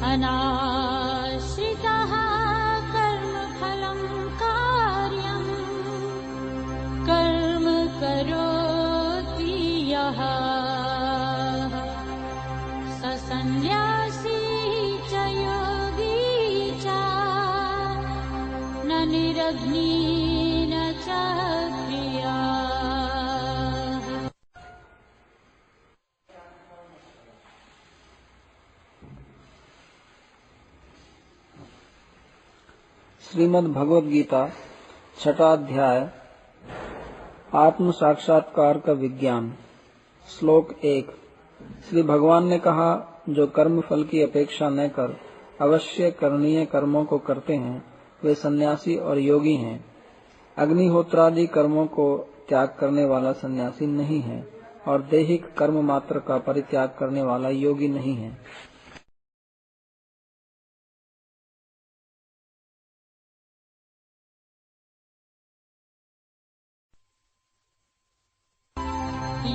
अनाश्रितः कर्मफलं कार्यं कर्म करोति यः स सन्न्यासी च योगी च न निरग्नि न च क्रिया। श्रीमद् भगवद गीता छठा अध्याय आत्म साक्षात्कार का विज्ञान। श्लोक 1। श्री भगवान ने कहा, जो कर्म फल की अपेक्षा न कर अवश्य करणीय कर्मों को करते हैं वे सन्यासी और योगी हैं। अग्निहोत्रादि कर्मों को त्याग करने वाला सन्यासी नहीं है और दैहिक कर्म मात्र का परित्याग करने वाला योगी नहीं है।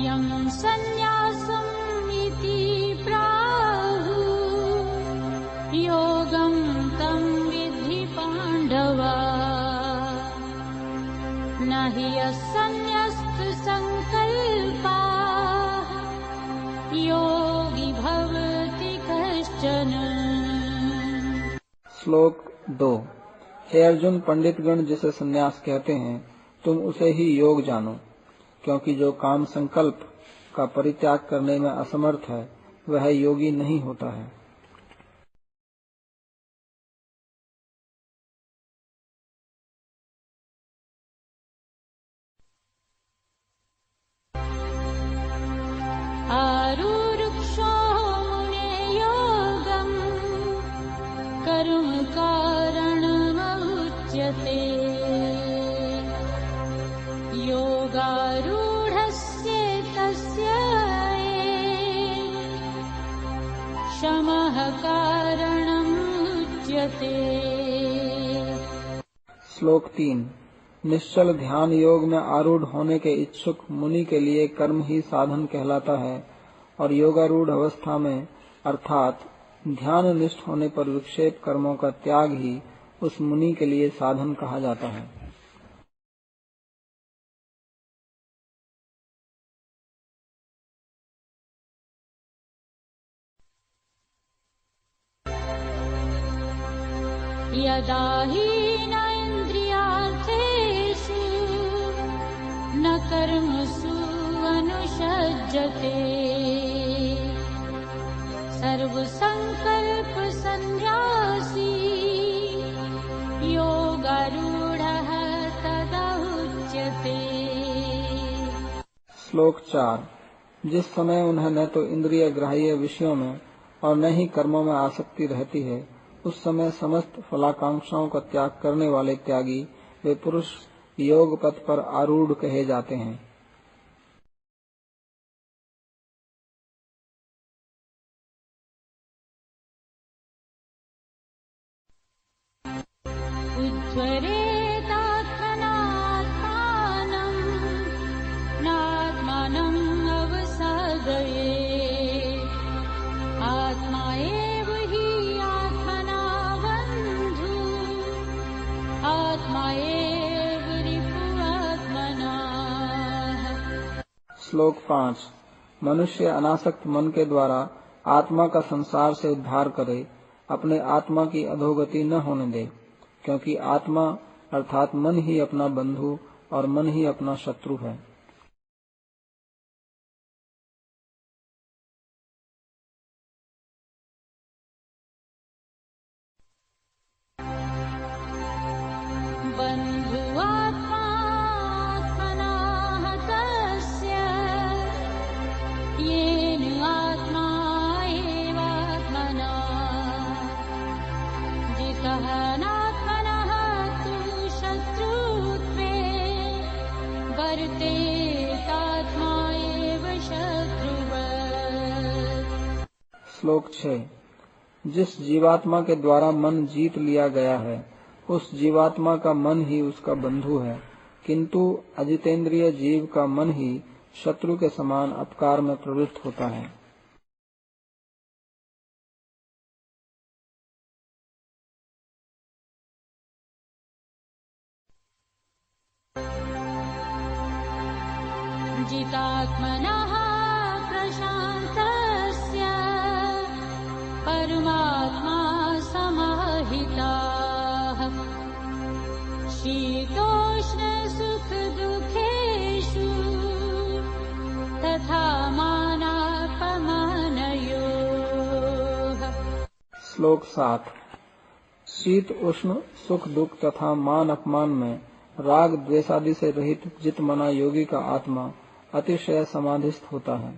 यं सन्न्यासम् इति प्राहुः योगं तं विद्धि पाण्डव। न हि असन्न्यस्तसङ्कल्पः योगी भवति कश्चन। श्लोक 2। हे अर्जुन, पंडितगण जिसे सन्यास कहते हैं तुम उसे ही योग जानो, क्योंकि जो काम संकल्प का परित्याग करने में असमर्थ है वह योगी नहीं होता है। आरुरुक्षो मुने योगं कर्म कारणमुच्यते योगारूढस्य तस्य शमः कारणमुच्यते। श्लोक 3। निश्चल ध्यान योग में आरूढ़ होने के इच्छुक मुनि के लिए कर्म ही साधन कहलाता है और योगारूढ़ अवस्था में अर्थात ध्यान निष्ठ होने पर विक्षेप कर्मों का त्याग ही उस मुनि के लिए साधन कहा जाता है। यदा हीन इन्द्रियार्थेषु न कर्मसु अनुषज्यते सर्वसंकल्प सन्न्यासी योगारूढः तदा उच्यते। श्लोक 4। जिस समय उन्हें न तो इंद्रिय ग्राह्य विषयों में और न ही कर्मों में आसक्ति रहती है उस समय समस्त फलाकांक्षाओं का त्याग करने वाले त्यागी वे पुरुष योग पथ पर आरूढ़ कहे जाते हैं। उद्धरेदात्मनात्मानं नात्मानम् अवसादयेत् आत्मा एव हि आत्मना बन्धुः आत्मा एव रिपुरात्मनः। श्लोक 5। मनुष्य अनासक्त मन के द्वारा आत्मा का संसार से उद्धार करे, अपने आत्मा की अधोगति न होने दे, क्योंकि आत्मा अर्थात मन ही अपना बंधु और मन ही अपना शत्रु है। बन्धुआत्मात्मनः तस्य येन आत्मा एवात्मना जितः नात्मनः तु शत्रुत्वे वर्तेतात्मा एव शत्रुवत्। श्लोक 6। जिस जीवात्मा के द्वारा मन जीत लिया गया है उस जीवात्मा का मन ही उसका बंधु है, किंतु अजितेंद्रिय जीव का मन ही शत्रु के समान अपकार में प्रवृत्त होता है। युक्तात्मनः प्रशान्तस्य परमात्मा समाहिताः शीतोष्णसुखदुःखेषु तथा मानापमानयोः। श्लोक 7। शीत उष्ण सुख दुख तथा मान अपमान में राग द्वेषादि से रहित जित मना योगी का आत्मा अतिशय समाधिस्थ होता है।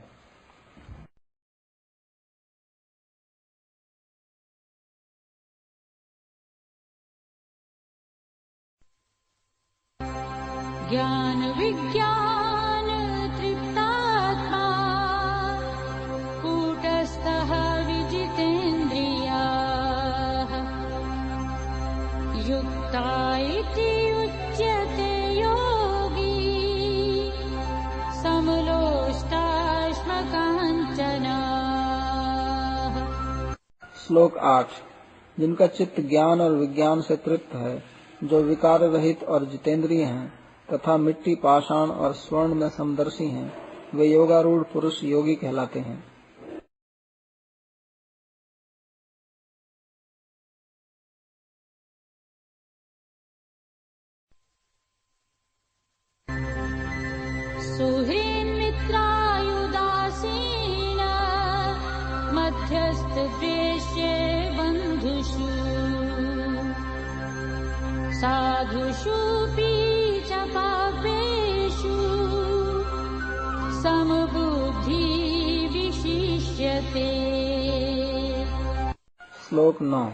ज्ञान विज्ञान तृप्तात्मा कूटस्थः विजितेन्द्रियाः युक्ता इति उच्यते योगी समलोष्टाश्मकाञ्चनाः। श्लोक 8। जिनका चित्त ज्ञान और विज्ञान से तृप्त है, जो विकार रहित और जितेंद्रिय हैं तथा मिट्टी पाषाण और स्वर्ण में समदर्शी हैं, वे योगारूढ़ पुरुष योगी कहलाते हैं। सुहृन्मित्रायुदासीन मध्यस्थ द्वेष्ये बन्धुषु साधुषु च पापेषु समबुद्धि विशिष्यते। श्लोक 9।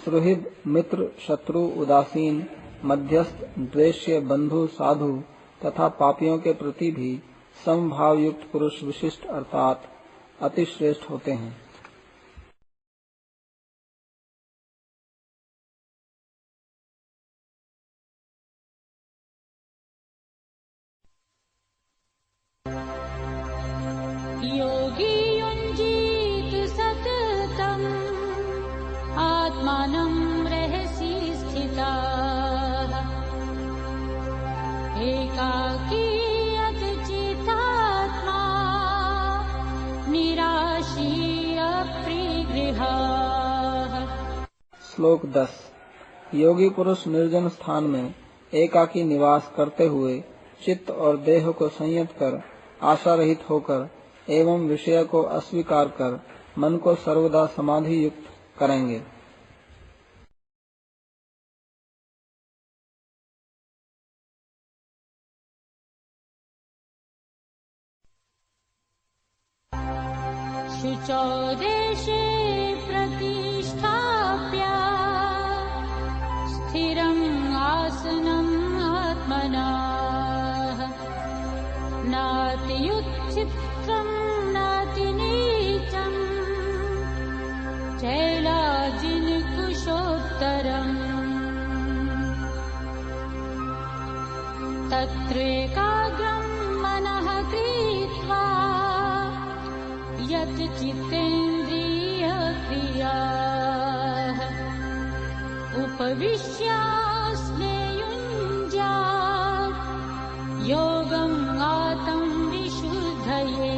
सुहृद मित्र शत्रु उदासीन मध्यस्थ द्वेष्य बंधु साधु तथा पापियों के प्रति भी समभाव युक्त पुरुष विशिष्ट अर्थात अति श्रेष्ठ होते हैं। योगी युञ्जीत सततम् आत्मानं रहसि स्थिताः एकाकी यतचितात्मा निराशी अपरिगृहाः। श्लोक 10। योगी पुरुष निर्जन स्थान में एकाकी निवास करते हुए चित्त और देह को संयत कर आशा रहित होकर एवं विषय को अस्वीकार कर मन को सर्वदा समाधि युक्त करेंगे। शुचौ देशे प्रतिष्ठाप्य स्थिरम् आसनम् आत्मनः नातियुच्छित्रम् नातिनीचम् चैलाजिनकुशोत्तरम् तत्रैकाग्रम् मनः कृत्वा यत् चित्तेन्द्रियक्रियाः उपविश्यास्मे युञ्जात् योगम् आतं विशुद्धये।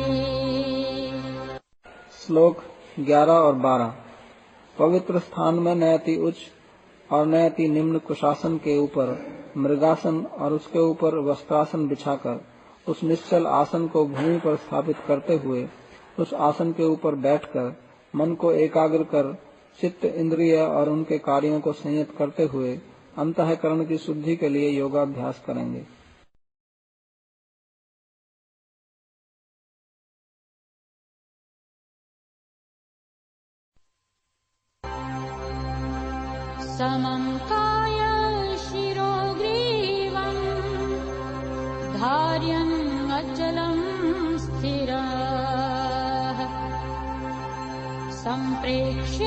श्लोक 11 और 12। पवित्र स्थान में न अति उच्च और न अति निम्न कुशासन के ऊपर मृगासन और उसके ऊपर वस्त्रासन बिछाकर उस निश्चल आसन को भूमि पर स्थापित करते हुए उस आसन के ऊपर बैठकर मन को एकाग्र कर चित्त इंद्रिय और उनके कार्यों को संयत करते हुए अंतःकरण की शुद्धि के लिए योगाभ्यास करेंगे। समं काय शिरो ग्रीवम् धार्यम् अचलम् स्थिरः सम्प्रेक्ष्य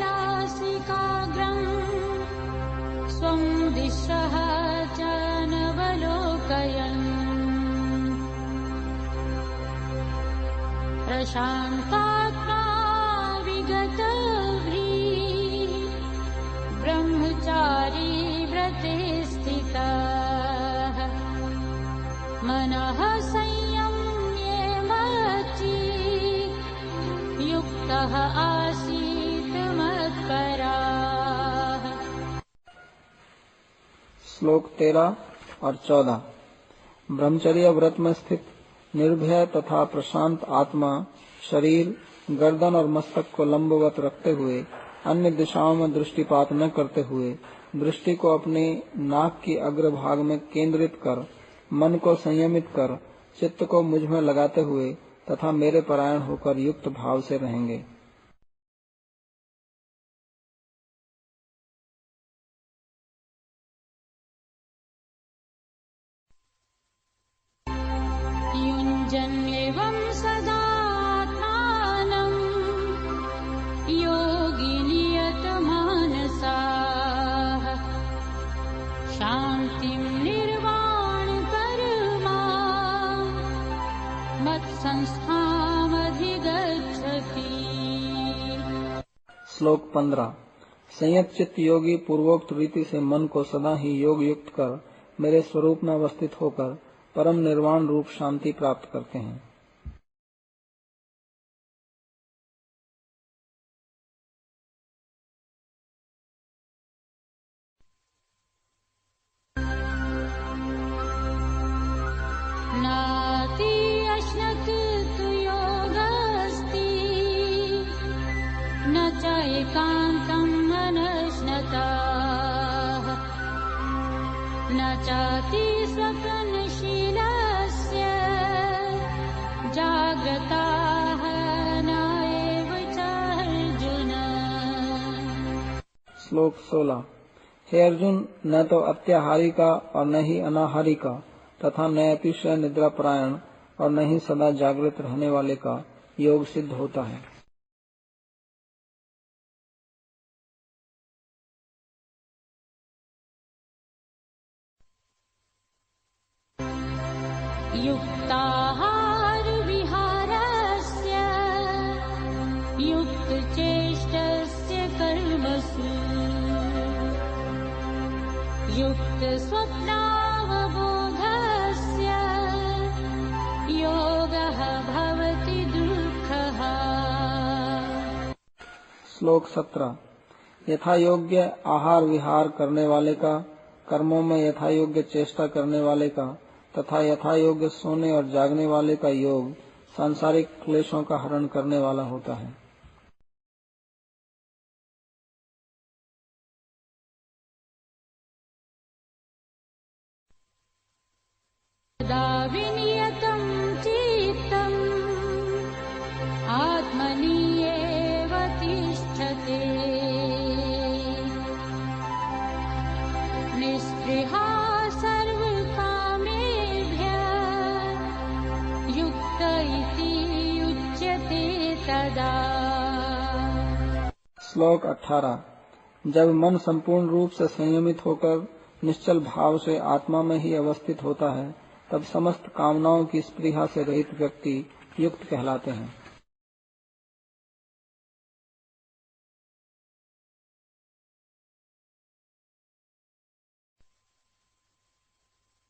नासिकाग्रम् स्वं दिशः च नवलोकयन् प्रशान्तात्मा विगतभ्रीः ब्रह्मचारी व्रते स्थितः मनः संयम युक्तः आसीत् मत्पराः। श्लोक 13 और 14। ब्रह्मचर्य व्रत में स्थित निर्भय तथा प्रशांत आत्मा शरीर, गर्दन और मस्तक को लंबवत रखते हुए अन्य दिशाओं में दृष्टिपात न करते हुए दृष्टि को अपने नाक की अग्रभाग में केंद्रित कर मन को संयमित कर चित्त को मुझ में लगाते हुए तथा मेरे परायण होकर युक्त भाव से रहेंगे। युञ्जन्नेवं सदात्मानं योगी नियतमानसाः शान्तिं निर्वाणपरमां मत्संस्थामधिगच्छति। श्लोक 15। संयत चित्त योगी पूर्वोक्त रीति से मन को सदा ही योग युक्त कर मेरे स्वरूप में अवस्थित होकर परम निर्वाण रूप शांति प्राप्त करते हैं। नाति अश्नत् तु योगस्ति न च एकान्तं मनश्नताः न चाति स्वप्नशीलस्य जाग्रताः न एव च अर्जुन। श्लोक 16। हे अर्जुन, न तो अत्याहारी का और न ही अनाहारी का तथा न अतिशय निद्रापरायण और न ही सदा जागृत रहने वाले का योग सिद्ध होता है। युक्ताहार विहारस्य युक्तचेष्टस्य कर्मसु युक्तस्वप्नावबोधस्य योगः भवति दुःखः। श्लोक 17। यथा योग्य आहार विहार करने वाले का, कर्मों में यथा योग्य चेष्टा करने वाले का तथा यथा योग्य सोने और जागने वाले का योग सांसारिक क्लेशों का हरण करने वाला होता है। सदा विनियतं चित्तम् आत्मनि एव तिष्ठते निःस्पृहा सर्वकामेभ्यः युक्त इति उच्यते तदा। श्लोक 18। जब मन संपूर्ण रूप से संयमित होकर निश्चल भाव से आत्मा में ही अवस्थित होता है तब समस्त कामनाओं की स्पृहा से रहित व्यक्ति युक्त कहलाते हैं।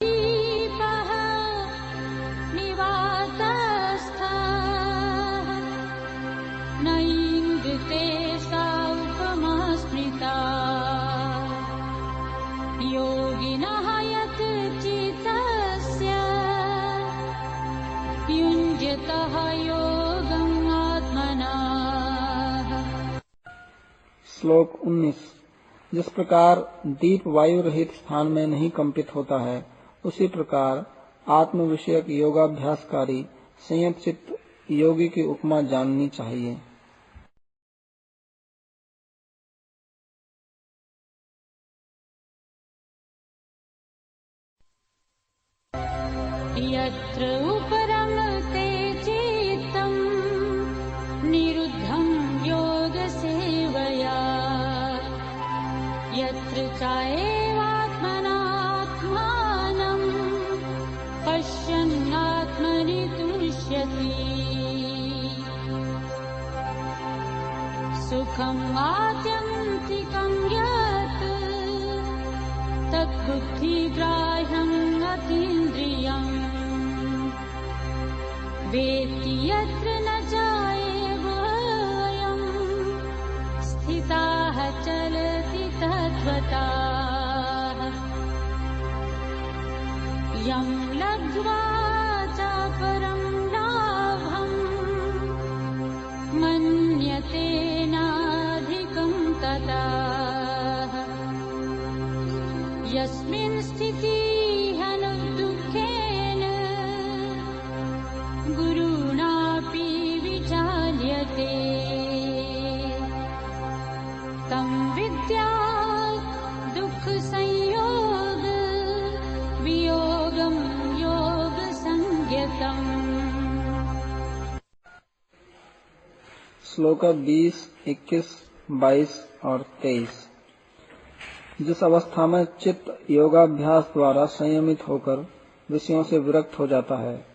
दीपः निवातस्थः न इन्द्रिते सा उपमा स्मृता योगिनः यत् चित्तस्य युञ्जतः योगम् आत्मनः। श्लोक 19। जिस प्रकार दीप वायु रहित स्थान में नहीं कंपित होता है उसी प्रकार आत्म विषयक योगाभ्यासकारी संयत चित्त योगी की उपमा जाननी चाहिए। यत्र उपरमते चित्तम् निरुद्धं योगसेवया यत्र चाएवात्मनात्मानं पश्यन्नात्मनि तुष्यति सुखम् आत्यन्तिकं यत् तद्बुद्धिग्राह्यम् अतीन्द्रियम् वेत्ति यत्र न चायवयम् स्थिताः चलति तद्वताः यं लब्ध्वा चापरं लाभम् मन्यते नाधिकं ततः यस्मिन् स्थितिः अनुदुःखेन गुरुणापि विचाल्यते तं विद्या दुःखसंयोग वियोगं योगसंज्ञकम्। श्लोक 20, 21, 22 और 23। जिस अवस्था में चित्त योगाभ्यास द्वारा संयमित होकर विषयों से विरक्त हो जाता है,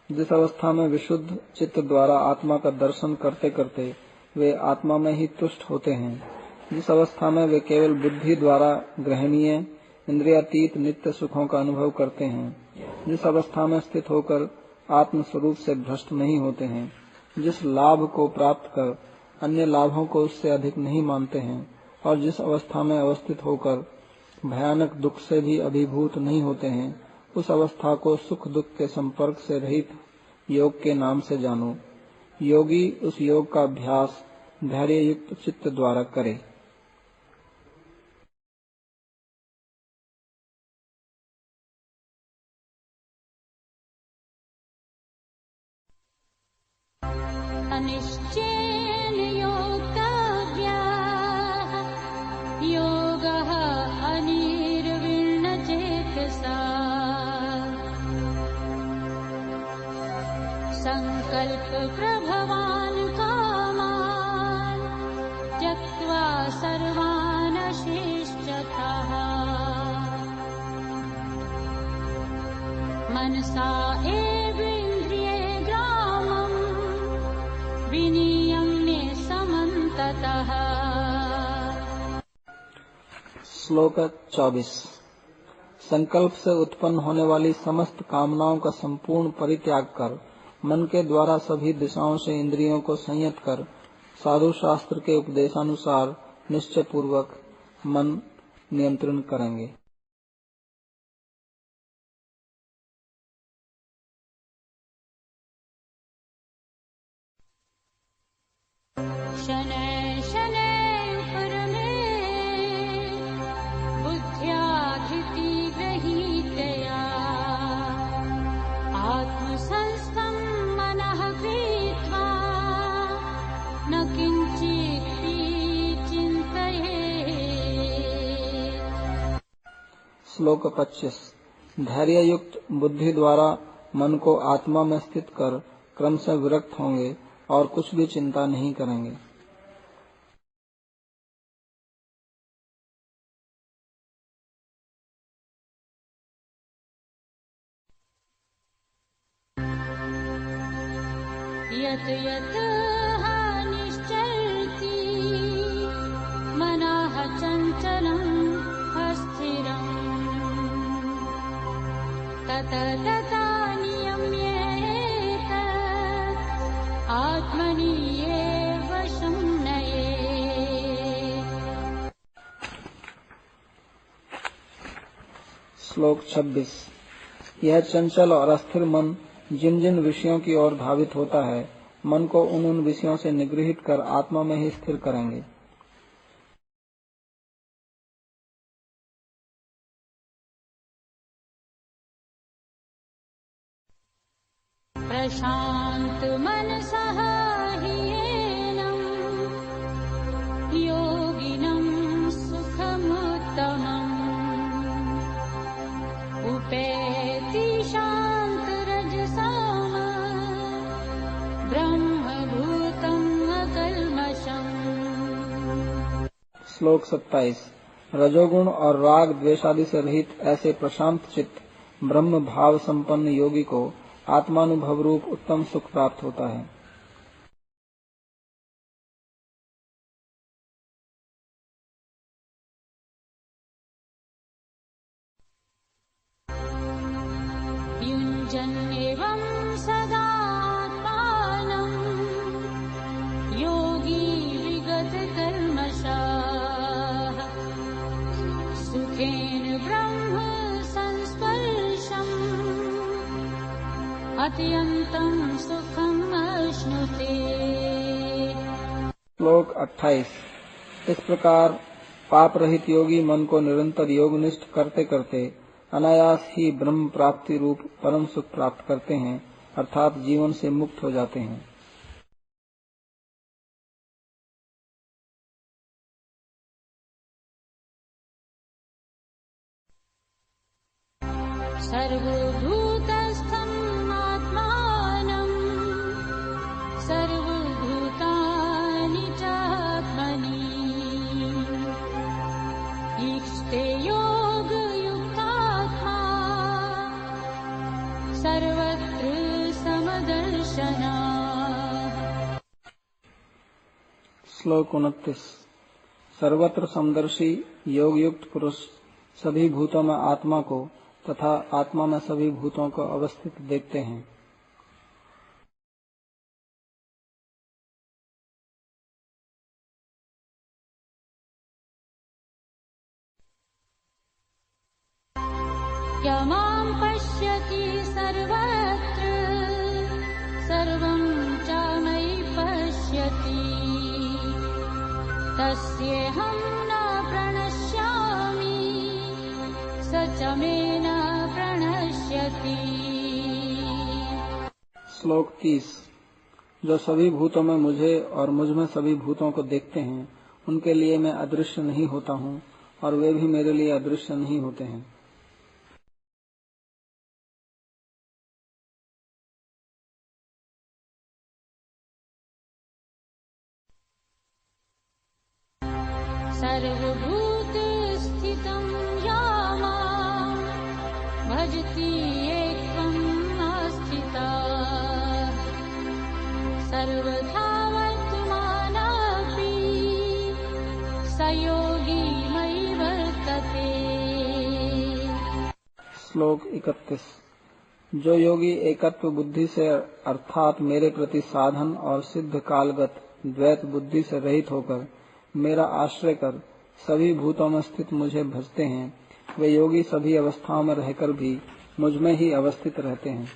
जिस अवस्था में विशुद्ध चित्त द्वारा आत्मा का दर्शन करते करते वे आत्मा में ही तुष्ट होते हैं, जिस अवस्था में वे केवल बुद्धि द्वारा ग्रहणीय इंद्रियातीत नित्य सुखों का अनुभव करते हैं, जिस अवस्था में स्थित होकर आत्म स्वरूप से भ्रष्ट नहीं होते हैं, जिस लाभ को प्राप्त कर अन्य लाभों को उससे अधिक नहीं मानते हैं और जिस अवस्था में अवस्थित होकर भयानक दुख से भी अभिभूत नहीं होते हैं, उस अवस्था को सुख दुख के संपर्क से रहित योग के नाम से जानो। योगी उस योग का अभ्यास धैर्य युक्त चित्त द्वारा करे। अनिश्चयेन योक्तव्यः योगः अनिर्विण्णचेतसा सङ्कल्पप्रभवान् कामान् त्यक्त्वा सर्वान् शेषतः मनसा एवेन्द्रिये ग्रामम् विनियम्य समन्ततः। श्लोक 24। संकल्प से उत्पन्न होने वाली समस्त कामनाओं का संपूर्ण परित्याग कर मन के द्वारा सभी दिशाओं से इंद्रियों को संयत कर साधु शास्त्र के उपदेशानुसार निश्चय पूर्वक मन नियंत्रण करेंगे। शनैः शनैः परमे बुद्ध्या धृतिगृहीतया आत्मसंस्थं मनः कृत्वा न किञ्चिदपि चिन्तयेत्। श्लोक 25। धैर्य युक्त बुद्धि द्वारा मन को आत्मा में स्थित कर क्रम से विरक्त होंगे और कुछ भी चिंता नहीं करेंगे। यत् यत् निश्चरति मनः चञ्चलं अस्थिरम् ततः नियम्येतत् आत्मनि एव संनयेत्। श्लोक 26। यह चंचल और अस्थिर मन जिन जिन विषयों की ओर धावित होता है, मन को उन विषयों से निगृहित कर आत्मा में ही स्थिर करेंगे। प्रशांत मनसः ह्येनं योगिनं सुखमुत्तमम् उपेति शान्तरजसाम ब्रह्मभूतम् अकल्मषम्। श्लोक 27। रजोगुण और राग द्वेषादि से रहित ऐसे प्रशांत चित्त ब्रह्म भाव संपन्न योगी को आत्मानुभव रूप उत्तम सुख प्राप्त होता है। युञ्जन्नेवं सदात्मानं श्लोक 28। इस प्रकार पाप रहित योगी मन को निरंतर योगनिष्ठ करते करते अनायास ही ब्रह्म प्राप्ति रूप परम सुख प्राप्त करते हैं, अर्थात जीवन से मुक्त हो जाते हैं। सर्वभूतस्थं आत्मानं सर्वभूतानि चात्मनि ईक्षते योगयुक्तात्मा सर्वत्र समदर्शना। श्लोक 29। सर्वत्र समदर्शी योग युक्त पुरुष सभी भूतों में आत्मा को तथा आत्मा में सभी भूतों को अवस्थित देखते हैं। यमां पश्यति सर्वत्र सर्वं च मयि पश्यति तस्येहं न प्रणश्यामि स च मे न प्रणश्यति। श्लोक 30। जो सभी भूतों में मुझे और मुझ में सभी भूतों को देखते हैं, उनके लिए मैं अदृश्य नहीं होता हूँ और वे भी मेरे लिए अदृश्य नहीं होते हैं। सर्वभूतस्थितं यामां भजति एकं स्थिता सर्वथा वर्तमानोऽपि स योगी मयि वर्तते। श्लोक 31। जो योगी एकत्व बुद्धि से अर्थात मेरे प्रति साधन और सिद्ध कालगत द्वैत बुद्धि से रहित होकर मेरा आश्रय कर सभी भूतों में स्थित मुझे भजते हैं, वे योगी सभी अवस्थाओं में रहकर भी मुझ में ही अवस्थित रहते हैं।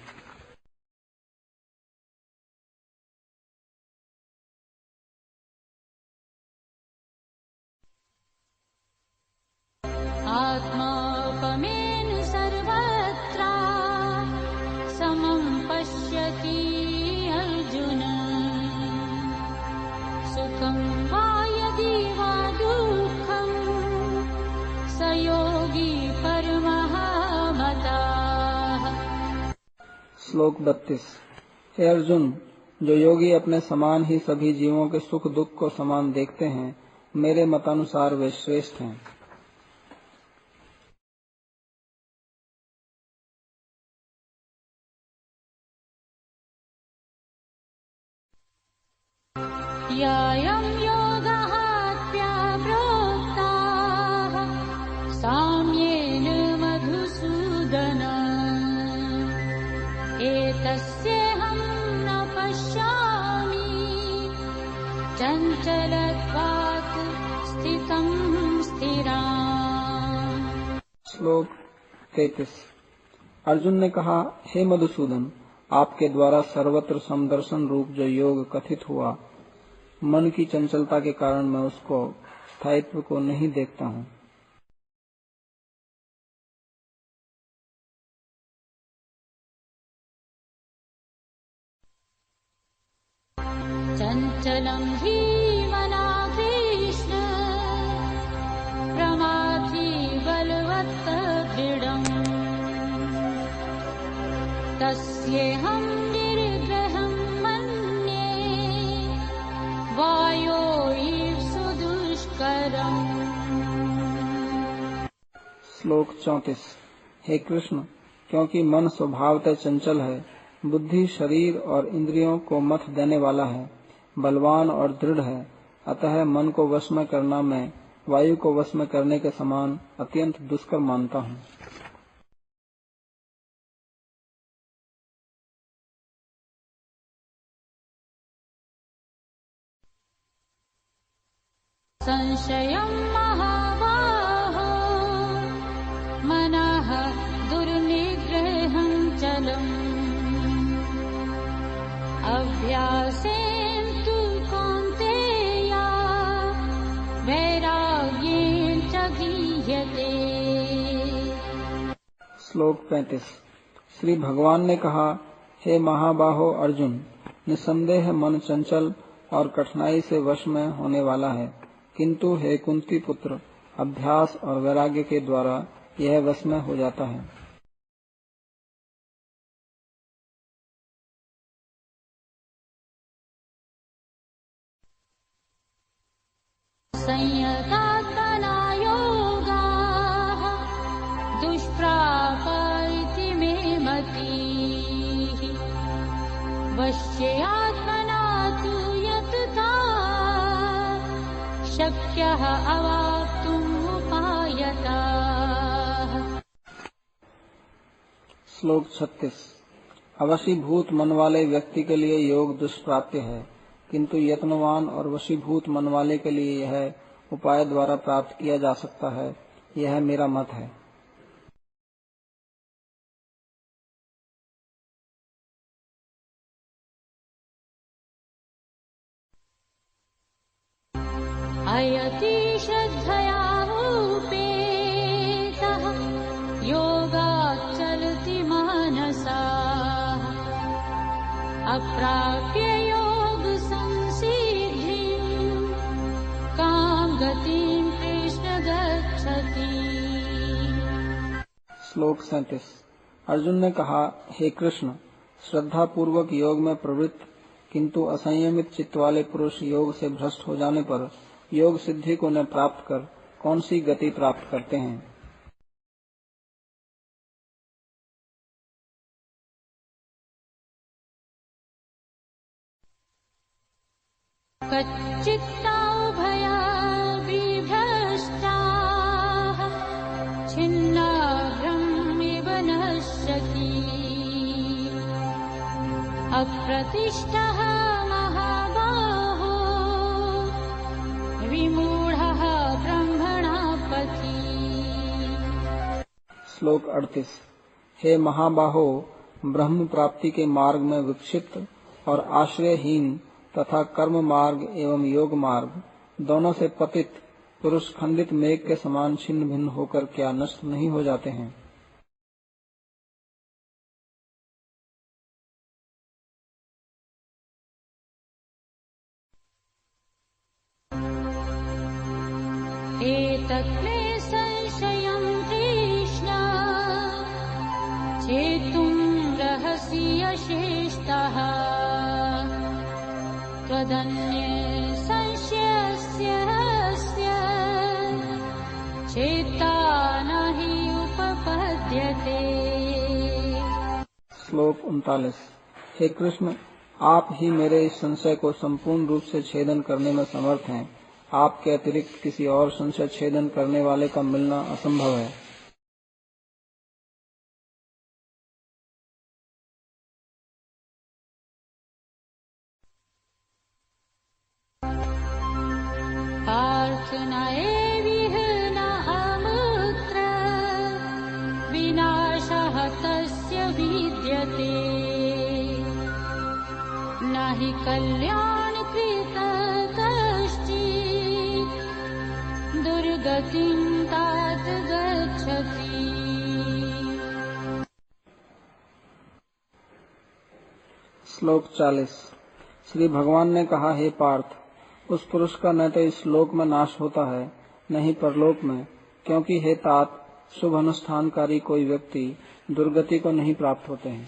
आत्मापमेन सर्वत्र समं पश्यति अर्जुन सुखं वा यदि वा दुःखं स योगी परमः मताः। श्लोक 32। हे अर्जुन, जो योगी अपने समान ही सभी जीवों के सुख दुख को समान देखते हैं, मेरे मतानुसार वे श्रेष्ठ हैं। यायं योगः प्रोक्ताः साम्येन मधुसूदन एतस्येहं न पश्यामि चञ्चलत्वात् स्थितं स्थिराम्। श्लोक 33। अर्जुन ने कहा, हे मधुसूदन, आपके द्वारा सर्वत्र समदर्शन रूप जो योग कथित हुआ, मन की चंचलता के कारण मैं उसको स्थायित्व को नहीं देखता हूँ। चञ्चलं हि मना कृष्ण प्रमाथि बलवत् दृढम् तस्येहं निर्ग्रहं मन्ये वायो इव सुदुष्करम्। श्लोक 34। हे कृष्ण, क्योंकि मन स्वभावतः चंचल है, बुद्धि शरीर और इंद्रियों को मथ देने वाला है, बलवान और दृढ़ है, अतः मन को वश में करना मैं वायु को वश में करने के समान अत्यंत दुष्कर मानता हूँ। संशयं महाबाहो मनः दुर्निग्रहं चलम् अभ्यासेन तु कौन्तेय श्लोक 35। श्री भगवान ने कहा, हे महाबाहो अर्जुन, निसंदेह मन चंचल और कठिनाई से वश में होने वाला है, किंतु हे कुंती पुत्र, अभ्यास और वैराग्य के द्वारा यह वश में हो जाता है। संयतात्मना योगाः दुष्प्राप इति मे मतिः। वश्येयात्मना तु यतता शक्यः अवाप्तुम् उपायताः। श्लोक 36। अवशीभूत मन वाले व्यक्ति के लिए योग दुष्प्राप्य है, किंतु यत्नवान और वशीभूत मन वाले के लिए यह उपाय द्वारा प्राप्त किया जा सकता है। यह मेरा मत है। अयति श्रद्धया उपेतः योगात् चलति मनसा अप्राप्य योग संसिद्धिं काम गतिं कृष्ण गच्छति। श्लोक 37। अर्जुन ने कहा, हे कृष्ण, श्रद्धा पूर्वक योग में प्रवृत्त किंतु असंयमित चित्त वाले पुरुष योग से भ्रष्ट हो जाने पर योग सिद्धि को न प्राप्त कर कौन सी गति प्राप्त करते हैं। कच्चित्ता उभया विभ्रष्टाः छिन्ना ब्रह्मिव नश्यति अप्रतिष्ठः महाबाहो विमूढः ब्रह्मणा पथि। श्लोक 38। हे महाबाहो, ब्रह्म प्राप्ति के मार्ग में विक्षिप्त और आश्रयहीन तथा कर्म मार्ग एवं योग मार्ग दोनों से पतित पुरुष खंडित मेघ के समान छिन्न भिन्न होकर क्या नष्ट नहीं हो जाते हैं। एतत्मे संशयं कृष्ण चेतुं रहसि अशेषतः त्वदन्ये संशयस्य चेता न हि उपपद्यते। श्लोक 39। हे कृष्ण, आप ही मेरे इस संशय को संपूर्ण रूप से छेदन करने में समर्थ हैं। आपके अतिरिक्त किसी और संशय छेदन करने वाले का मिलना असंभव है। पार्थ नैविह न अमुत्र विनाशः तस्य विद्यते न हि कल्याणकृत कश्चित् दुर्गतिं तात गच्छति। श्लोक 40। श्री भगवान ने कहा, हे पार्थ, उस पुरुष का न तो इस लोक में नाश होता है न ही परलोक में, क्योंकि हे तात, शुभ अनुष्ठानकारी कोई व्यक्ति दुर्गति को नहीं प्राप्त होते हैं।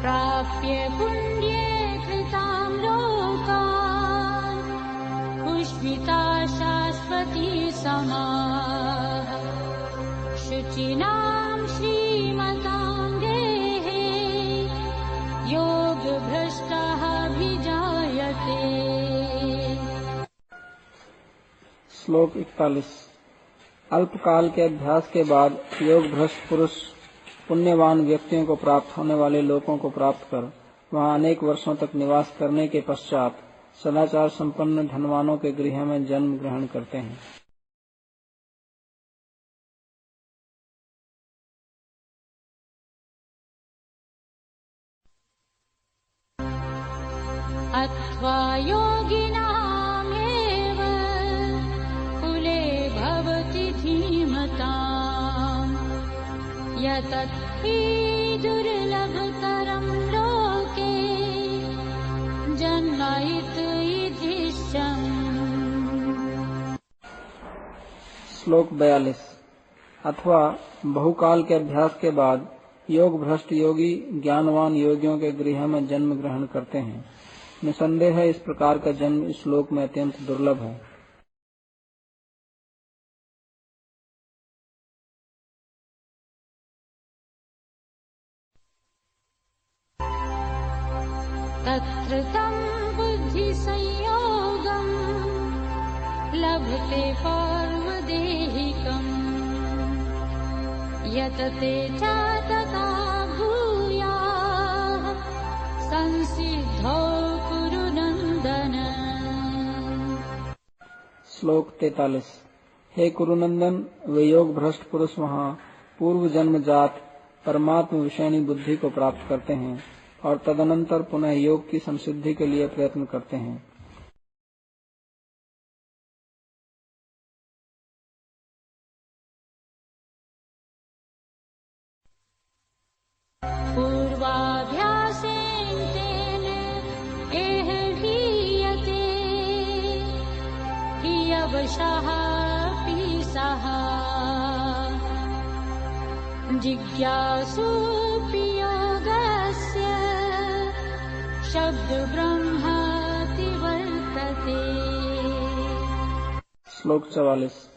प्राप्य पुण्ये कृतां लोकान् पुष्पिता शाश्वती समाः शुचिनां श्रीमतां गेहे योगभ्रष्टः अभिजायते। श्लोक 41। अल्पकाल के अभ्यास के बाद योग भ्रष्ट पुरुष पुण्यवान व्यक्तियों को प्राप्त होने वाले लोकों को प्राप्त कर वहां अनेक वर्षों तक निवास करने के पश्चात सदाचार संपन्न धनवानों के गृह में जन्म ग्रहण करते हैं। अथवा योगिनामेव कुले भवति धीमताम् यतत् हि दुर्लभतरं लोके जन्म इतीदृशम्। श्लोक 42। अथवा बहुकाल के अभ्यास के बाद योग भ्रष्ट योगी ज्ञानवान योगियों के गृह में जन्म ग्रहण करते हैं। निसंदेह है इस प्रकार का जन्म इस श्लोक में अत्यंत दुर्लभ है। तत्र तं बुद्धि संयोगं लभते पार्वदेहिकम् यतते च तथा भूयाः संसिद्धौ कुरु नन्दन। श्लोक 43। हे कुरुनंदन, वे योग भ्रष्ट पुरुष वहाँ पूर्व जन्म जात परमात्म विषयनी बुद्धि को प्राप्त करते हैं और तदनंतर पुनः योग की संसिद्धि के लिए प्रयत्न करते हैं। पूर्वाभ्यासेन तेन एह हीयते हि अवशः पीसः जिज्ञासुऽपि योगस्य शब्द ब्रह्माति वर्तते। श्लोक 44।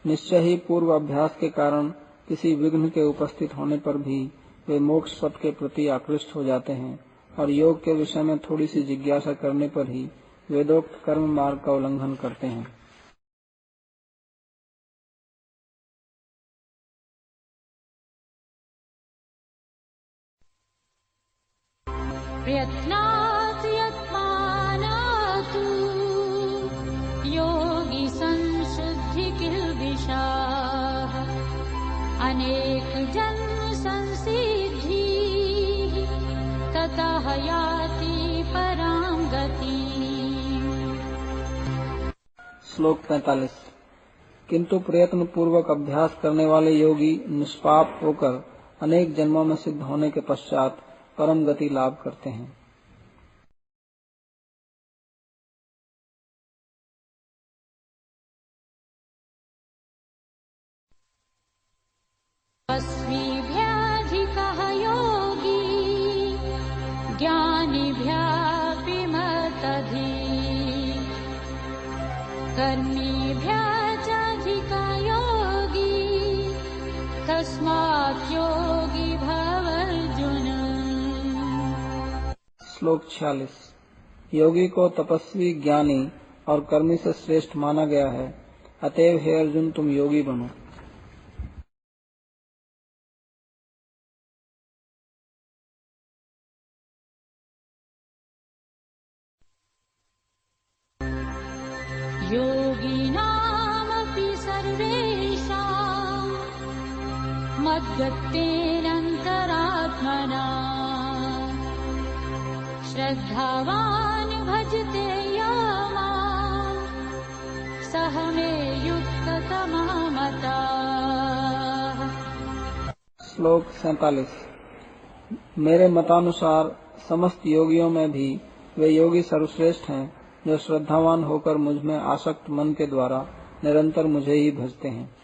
निश्चय ही पूर्व अभ्यास के कारण किसी विघ्न के उपस्थित होने पर भी वे मोक्ष पथ के प्रति आकृष्ट हो जाते हैं और योग के विषय में थोड़ी सी जिज्ञासा करने पर ही वेदोक्त कर्म मार्ग का उल्लंघन करते हैं। प्रयत्नात् यत्मानातु योगी संशुद्धि किल्बिषाः अनेक जन्म संसिद्धि ततः याति परां गतिम्। श्लोक 45। किंतु प्रयत्न पूर्वक अभ्यास करने वाले योगी निष्पाप होकर अनेक जन्मों में सिद्ध होने के पश्चात परम गति लाभ करते हैं। अस्मिभ्यधिकः योगी ज्ञानिभ्यापि मतधिक् कर्मिभ्यधिकः योगी तस्मात् योगी भवार्जुन। श्लोक 46। योगी को तपस्वी ज्ञानी और कर्मी से श्रेष्ठ माना गया है, अतएव हे अर्जुन तुम योगी बनो। योगिनामपि सर्वेषां मद्गतेरन्तरात्मना श्रद्धावान् भजते यो मां सह मे युक्ततमः मताः। श्लोक 47। मेरे मतानुसार समस्त योगियों में भी वे योगी सर्वश्रेष्ठ हैं जो श्रद्धावान होकर मुझ में आसक्त मन के द्वारा निरंतर मुझे ही भजते हैं।